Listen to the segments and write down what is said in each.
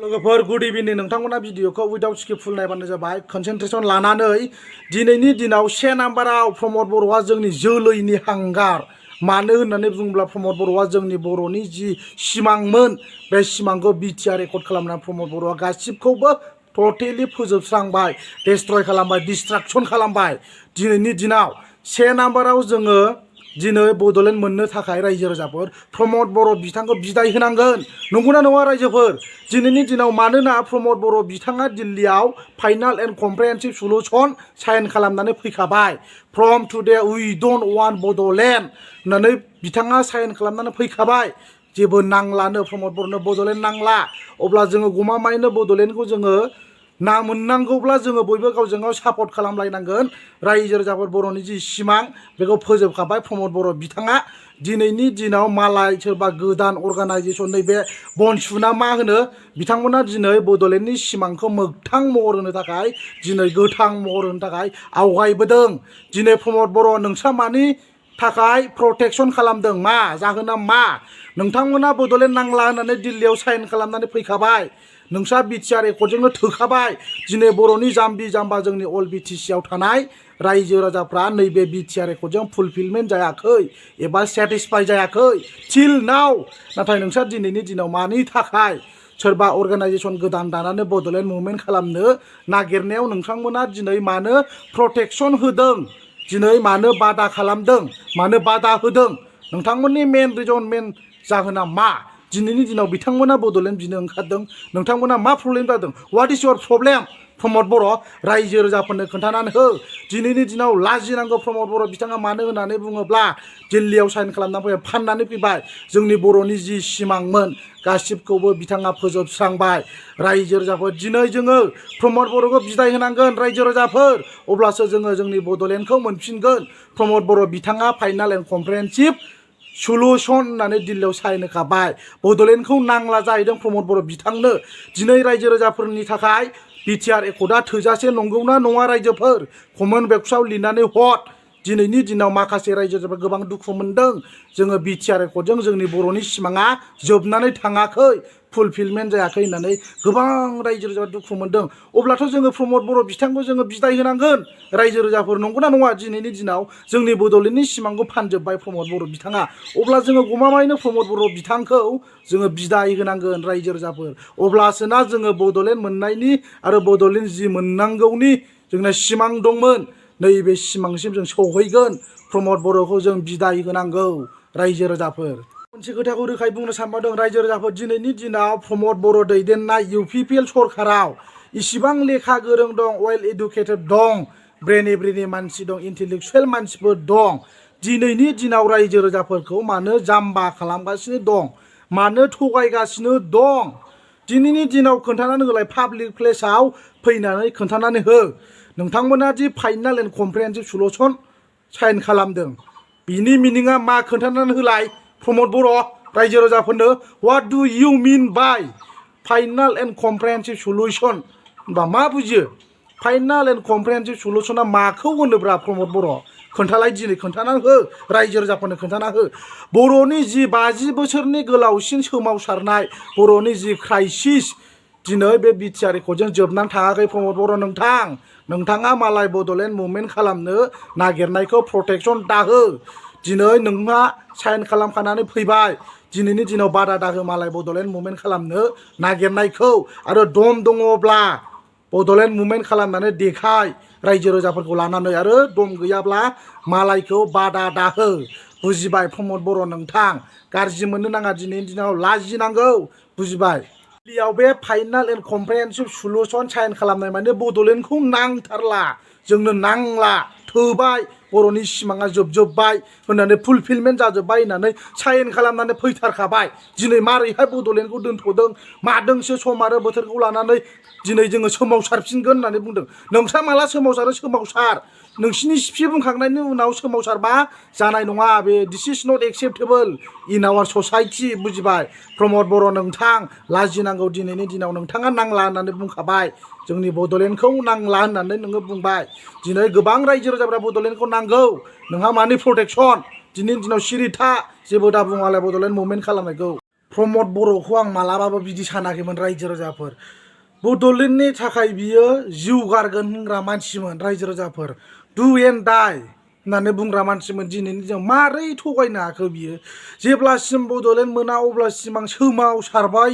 लोगोफोर गुड इभिनिं नोंथांमोना भिडिअखौ उइदाउट स्किप फुल नायबानो जाबाय कनसेन्ट्रेसन लानानै दिनैनि दिनाव से नाम्बाराव प्रमद बर'आ जोंनि जोलैनि हांगार मानो होननानै बुङोब्ला प्रमद बर'आ जोंनि बर'नि जि सिमांमोन बे सिमांखौ बिटिआर रेकर्ड खालामनानै प्रमद बर'आ गासिबखौबो टटेलि फोजोबस्रांबाय डिस्ट्रय खालामबाय डिस्ट्राक्शन खालामबाय दिनैनि दिनाव से नाम्बाराव जोङो दिनै बड'लेण्ड मोननो थाखाय रायजो राजाफोर प्रमद बर' बिथांखौ बिदाय होनांगोन नंगौना नङा रायजोफोर दिनैनि दिनाव मानोना प्रमद बर' बिथाङा दिल्लीयाव final and comprehensive solution sign खालामनानै फैखाबाय from today we don't want Bodoland होननानै बिथाङा साइन खालामनानै फैखाबाय जेबो नांलानो प्रमद बर'नो बड'लेण्ड नांला अब्ला जोङो गमामायैनो बड'लेण्डखौ जोङो ना मोननांगौब्ला जोङो बयबो गावजों गाव सापर्ट खालामलायनांगोन रायजो राजाफोर बर'नि जि सिमां बेखौ फोजोबखाबाय प्रमद बर' बिथाङा दिनैनि दिनाव मालाय सोरबा गोदान अर्गानाइजेसन नैबे बनसुना मा होनो बिथांमोना दिनै बड'लेण्डनि सिमांखौ मोगथां महर होनो थाखाय दिनै गोथां महर होनो थाखाय आवगायबोदों दिनै प्रमद बर' नोंस्रा मानि थाखाय प्रटेक्शन खालामदों मा जाहोना मा नोंथांमोना बड'लेण्ड नांला होननानै दिल्लीयाव साइन खालामनानै फैखाबाय नोंस्रा बिटिआर रेकर्डजोंनो थोखाबाय दिनै बर'नि जाम्बि जाम्बा जोंनि अल बिटिसिआव थानाय रायजो राजाफ्रा नैबे बिटिआर रेकर्डजों फुलफिलमेन्ट जायाखै एबा सेटिसफाइ जायाखै टिल नाउ नाथाय नोंस्रा दिनैनि दिनाव मानि थाखाय सोरबा अर्गानाइजेसन गोदान दानानै बड'लेण्ड मुभमेन्ट खालामनो नागिरनायाव नोंथांमोना दिनै मानो प्रटेक्शन होदों दिनै मानो बादा खालामदों मानो बादा होदों नोंथांमोननि मेन रिजन मेन जाहोना मा दिनैनि दिनाव बिथांमोना बड'लेण्ड बिनो ओंखारदों नोंथांमोना मा प्रब्लेम जादों व्हाट इज योर प्रब्लेम प्रमद बर' रायजो राजाफोरनो खोन्थानानै हो दिनैनि दिनाव लाजिनांगौ प्रमद बर' बिथाङा मानो होननानै बुङोब्ला दिल्लीयाव साइन खालामनानै फैबाय फाननानै फैबाय जोंनि बर'नि जि सिमांमोन गासिबखौबो बिथाङा फोजोबस्रांबाय रायजो राजाफोर दिनै जोङो प्रमद बर'खौ बिदाय होनांगोन रायजो राजाफोर अब्लासो जोङो जोंनि बड'लेण्डखौ मोनफिनगोन प्रमद बर' बिथाङा फाइनाल एन्ड कमप्रेहेनसिभ सलुशन होननानै दिल्लीयाव साइन होखाबाय बड'लेण्डखौ नांला जाहैदों प्रमद बर' बिथांनो दिनै रायजो राजाफोरनि थाखाय बिटिआर रेकर्डआ थोजासे नंगौना नङा रायजोफोर कमेन्ट बक्सआव लिरनानै हर दिनैनि दिनाव माखासे रायजो राजाफोरा गोबां दुखु मोनदों जोङो बिटिआर रेकर्डजों जोंनि बर'नि सिमाङा जोबनानै थाङाखै फुलफिलमेन्ट जायाखै होननानै गोबां रायजो राजाफोरा दुखु मोनदों अब्लाथ' जोङो प्रमद बर' बिथांखौ जोङो बिदाय होनांगोन रायजो राजाफोर नंगौना नङा दिनैनि दिनाव जोंनि बड'लेण्डनि सिमांखौ फानजोब्बाय प्रमद बर' बिथाङा अब्ला जोङो गमामायैनो प्रमद बर' बिथांखौ जोङो बिदाय होनांगोन रायजो राजाफोर अब्लासोना जोङो बड'लेण्ड मोननायनि आरो बड'लेण्ड जि मोननांगौनि जोंना सिमां दंमोन नैबे सिमांसिम जों सौहैगोन प्रमद बर'खौ जों बिदाय होनांगौ रायजो राजाफोर मोनसे खोथाखौ रोखायै बुंनो सानबावदों रायजो राजाफोर दिनैनि दिनाव प्रमद बर' दैदेननाय इउपिपिएल सरकाराव इसिबां लेखा गोरों दं वेल एडुकेटेड दं ब्रेनि मानसि दं इन्टेलेक्सुवेल मानसिफोर दं दिनैनि दिनाव रायजो राजाफोरखौ मानो जाम्बा खालामगासिनो दं मानो थगायगासिनो दं दिनैनि दिनाव खोन्थानानै होलाय पाब्लिक प्लेसाव फैनानै खोन्थानानै हो नोंथांमोना दि final and comprehensive solution sign खालामदों बिनि मिनिङा मा खोन्थानानै होलाय प्रमद बर' रायजो राजाफोरनो व्हाट डु इउ मिन बाय फाइनाल एन्ड कमप्रेहेनसिभ सलुशन होनबा मा बुजियो फाइनाल एन्ड कमप्रेहेनसिभ सलुशना माखौ होनोब्रा प्रमद बर' खोन्थालाय दिनै खोन्थानानै हो रायजो राजाफोरनो खोन्थाना हो बर'नि जि 50 बोसोरनि गोलावसिन सोमावसारनाय बर'नि जि क्राइसिस दिनै बे बिटिआर रेकर्डजों जोबनानै थाङाखै प्रमद बर' नोंथाङा मालाय बड'लेण्ड मुभमेन्ट खालामनो नागिरनायखौ प्रटेक्शन दाहो दिनै नोंहा साइन खालामखानानै फैबाय दिनैनि दिनाव बादा दाहो मालाय बड'लेण्ड मुभमेन्ट खालामनो नागिरनायखौ आरो दम दङब्ला बड'लेण्ड मुभमेन्ट खालामनानै देखाय रायजो राजाफोरखौ लानानै आरो दम गैयाब्ला मालायखौ बादा दाहो बुजिबाय प्रमद बर' नोंथां गाज्रि मोननो नाङा दिनैनि दिनाव लाजिनांगौ बुजिबाय दिल्लीयाव बे final and comprehensive solution sign खालामनाय माने बड'लेण्डखौ नांथारला जोंनो नांला थोबाय बर'नि सिमाङा जोबजोब्बाय होननानै फुलफिलमेन्ट जाजोब्बाय होननानै साइन खालामनानै फैथारखाबाय दिनै मारैहाय बड'लेण्डखौ दोनथ'दों मादोंसो सम आरो बोथोरखौ लानानै दिनै जोङो सोमावसारफिनगोन होननानै बुंदों नोंस्रा माला सोमावसारो सोमावसार नोंसिनि स्पि बुंखांनायनि उनाव सोमावसारबा जानाय नङा बे दिस is not acceptable in our society बुजिबाय प्रमद बर' नोंथां लाजिनांगौ दिनैनि दिनाव नोंथाङा नांला होननानै बुंखाबाय जोंनि बड'लेण्डखौ नांला होननानै नोङो बुंबाय दिनै गोबां रायजो राजाफ्रा बड'लेण्डखौ नांगौ नोंहा मानि प्रटेक्शन दिनैनि दिनाव सिरि था जेबो दा बुङालाय बड'लेण्ड मुभमेन्ट खालामनायखौ प्रमद बर'खौ आं मालाबाबो बिदि सानाखैमोन रायजो राजाफोर बड'लेण्डनि थाखाय बियो जिउ गारगोन होनग्रा मानसिमोन रायजो राजाफोर डु एन्ड डाइ होननानै बुंग्रा मानसिमोन दिनैनि दिनाव मारै थगायनो हाखो बियो जेब्लासिम बड'लेण्ड मोना अब्लासिम आं सोमावसारबाय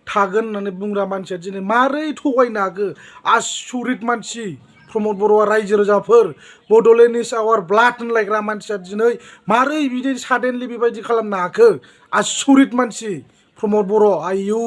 थागोन होननानै बुंग्रा मानसिया दिनै मारै थगायनो हाखो आसुरित मानसि प्रमद बर'आ रायजो राजाफोर बड'लेण्ड इज आवार ब्लाड होनलायग्रा मानसिया दिनै मारै बिदि साडेनलि बेबायदि खालामनो हाखो आसुरित मानसि प्रमद बर' आयु